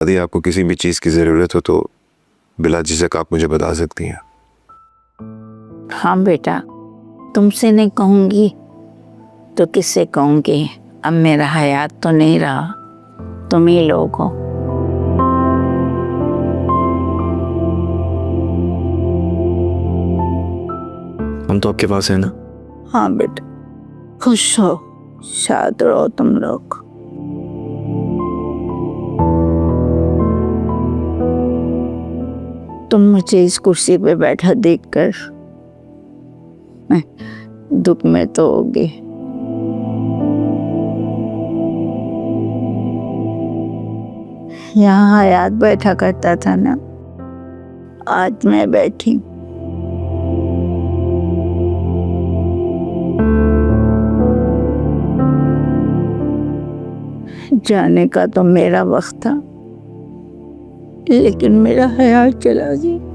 यदि आपको किसी भी चीज़ की ज़रूरत हो तो बिला झिझक आप मुझे बता सकती हैं। हाँ बेटा, तुमसे नहीं कहूँगी तो किससे कहूँगी। अब मेरा हयात तो नहीं रहा, तुम ही लोग हो। हम तो आपके पास है ना। हाँ बेटा, खुश हो, शाद रहो तुम लोग। तुम मुझे इस कुर्सी पे बैठा देखकर मैं दुख में तो होगी। यहाँ हयात बैठा करता था ना, आज मैं बैठी। जाने का तो मेरा वक्त था, लेकिन मेरा हयात चला गया।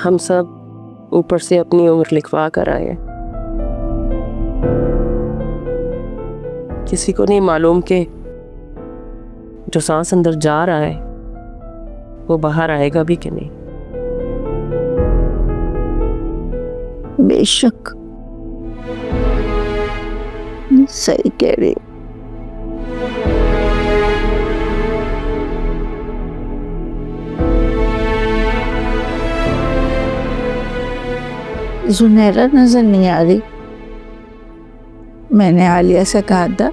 हम सब ऊपर से अपनी उम्र लिखवा कर आए हैं। किसी को नहीं मालूम कि जो सांस अंदर जा रहा है वो बाहर आएगा भी कि नहीं। बेशक सही कह रही। जुनैरा नजर नहीं आ रही। मैंने आलिया से कहा था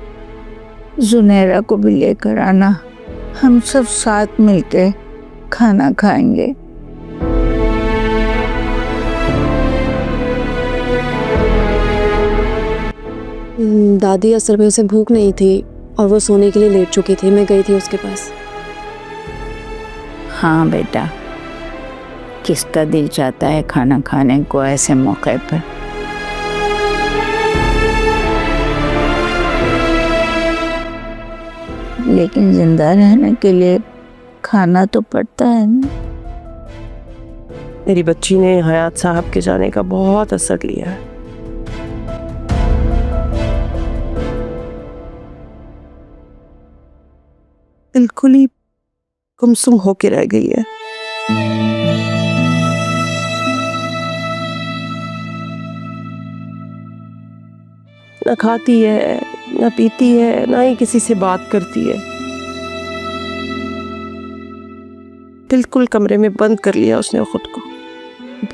जुनैरा को भी लेकर आना, हम सब साथ मिलकर खाना खाएंगे। दादी असल में उसे भूख नहीं थी और वो सोने के लिए लेट चुकी थी। मैं गई थी उसके पास। हाँ बेटा, किसका दिल चाहता है खाना खाने को ऐसे मौके पर। लेकिन जिंदा रहने के लिए खाना तो पड़ता है ना। मेरी बच्ची ने हयात साहब के जाने का बहुत असर लिया है। बिल्कुल ही गुमसुम होके रह गई है। न खाती है, न पीती है, ना ही किसी से बात करती है। बिल्कुल कमरे में बंद कर लिया उसने खुद को।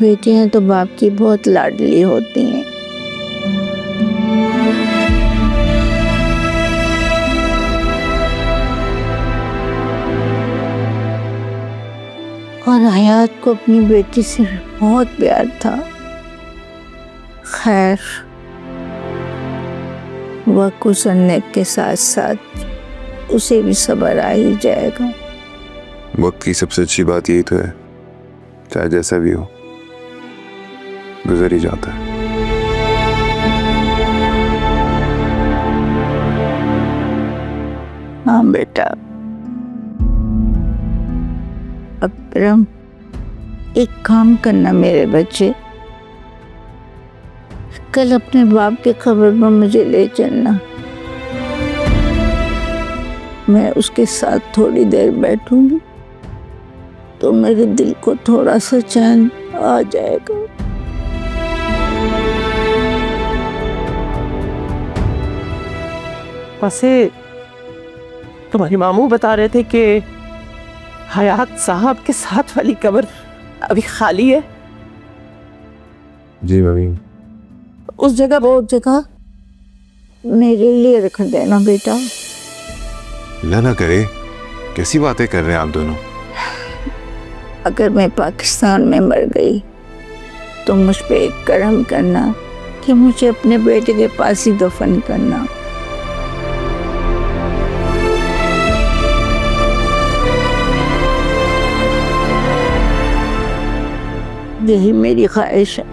बेटियां तो बाप की बहुत लाडली होती हैं। और हयात को अपनी बेटी से बहुत प्यार था। खैर, वक्त गुजरने के साथ साथ उसे भी सब्र आ ही जाएगा। वक्त की सबसे अच्छी बात यही तो है, चाहे जैसा भी हो गुजर ही जाता है। हाँ बेटा, अकरम एक काम करना मेरे बच्चे, कल अपने बाप की खबर पर मुझे ले चलना। मैं उसके साथ थोड़ी देर बैठूंगी तो मेरे दिल को थोड़ा सा चैन आ जाएगा। वैसे तुम्हारी मामू बता रहे थे कि हयात साहब के साथ वाली कब्र अभी खाली है। जी मम्मी। उस जगह वो जगह मेरे लिए रख देना बेटा। अल्लाह ना करे, कैसी बातें कर रहे हैं आप दोनों। अगर मैं पाकिस्तान में मर गई तो मुझ पे एक करम करना कि मुझे अपने बेटे के पास ही दफन करना। यही मेरी ख्वाहिश है।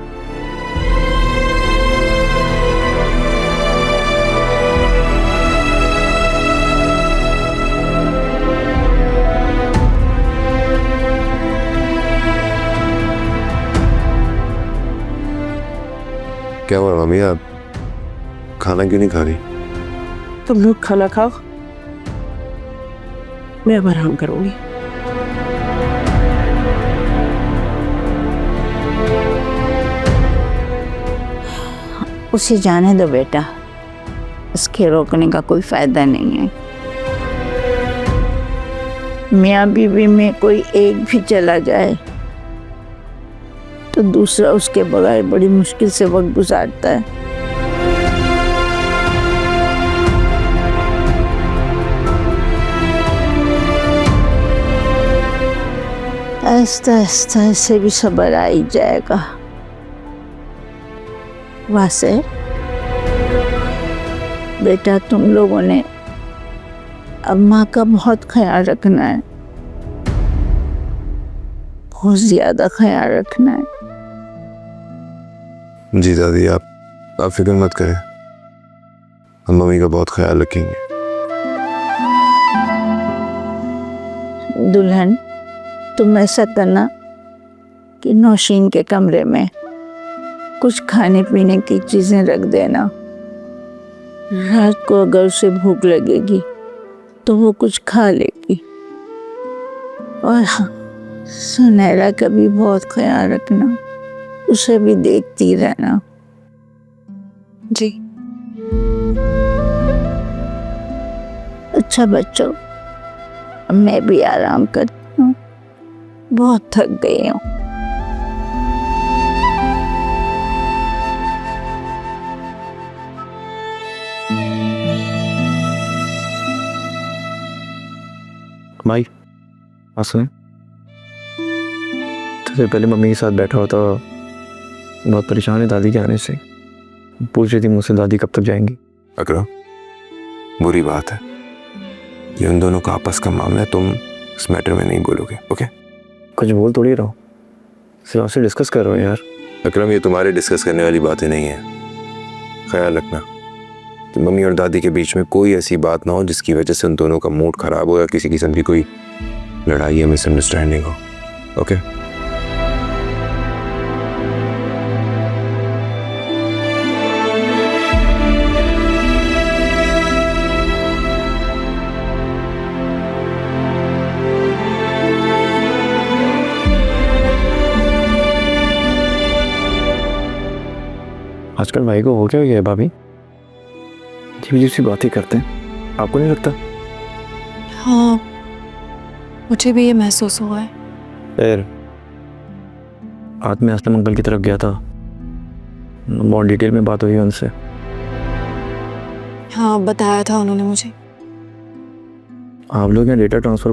क्या हुआ मम्मी, आप खाना क्यों नहीं खा रही? तुम लोग खाना खाओ, मैं अब आराम करूंगी। उसे जाने दो बेटा, इसके रोकने का कोई फायदा नहीं है। मियाँ बीवी में कोई एक भी चला जाए तो दूसरा उसके बगैर बड़ी मुश्किल से वक्त गुजारता है। आहिस्ता आहिस्ता से भी सब्र आ ही जाएगा। वासे बेटा, तुम लोगों ने अम्मा का बहुत ख्याल रखना है, बहुत ज्यादा ख्याल रखना है। जी दादी, आप फिक्र मत करें, हम मम्मी का बहुत ख्याल रखेंगे। दुल्हन, तुम ऐसा करना कि नौशीन के कमरे में कुछ खाने पीने की चीजें रख देना। रात को अगर उसे भूख लगेगी तो वो कुछ खा लेगी। और हाँ, सुनैरा का भी बहुत ख्याल रखना, उसे भी देखती रहना। जी। अच्छा बच्चों, अब मैं भी आराम करती हूँ, बहुत थक गई हूँ। भाई हाँ सुन, तो पहले मम्मी के साथ बैठा होता, बहुत परेशान है दादी के आने से। पूछ रही थी मुझसे दादी कब तक जाएंगी। अकरम, बुरी बात है, ये उन दोनों का आपस का मामला है, तुम इस मैटर में नहीं बोलोगे, ओके? कुछ बोल थोड़ी रहो, सिर्फ आपसे डिस्कस कर रहा हूँ यार। अकरम, ये तुम्हारे डिस्कस करने वाली बातें नहीं है। ख्याल रखना कि मम्मी और दादी के बीच में कोई ऐसी बात ना हो जिसकी वजह से उन दोनों का मूड खराब हो या किसी किस्म की कोई लड़ाई या मिसअंडरस्टैंडिंग हो, ओके? आजकल भाई को हो क्या गया है भाभी, अजीब अजीब सी बातें करते हैं, आपको नहीं लगता? हाँ, मुझे भी ये महसूस हुआ है। यार आज मैं असलम अंकल की तरफ गया था, बहुत डिटेल में बात हुई उनसे। हाँ, बताया था उन्होंने मुझे। आप लोग यहाँ डेटा ट्रांसफ़र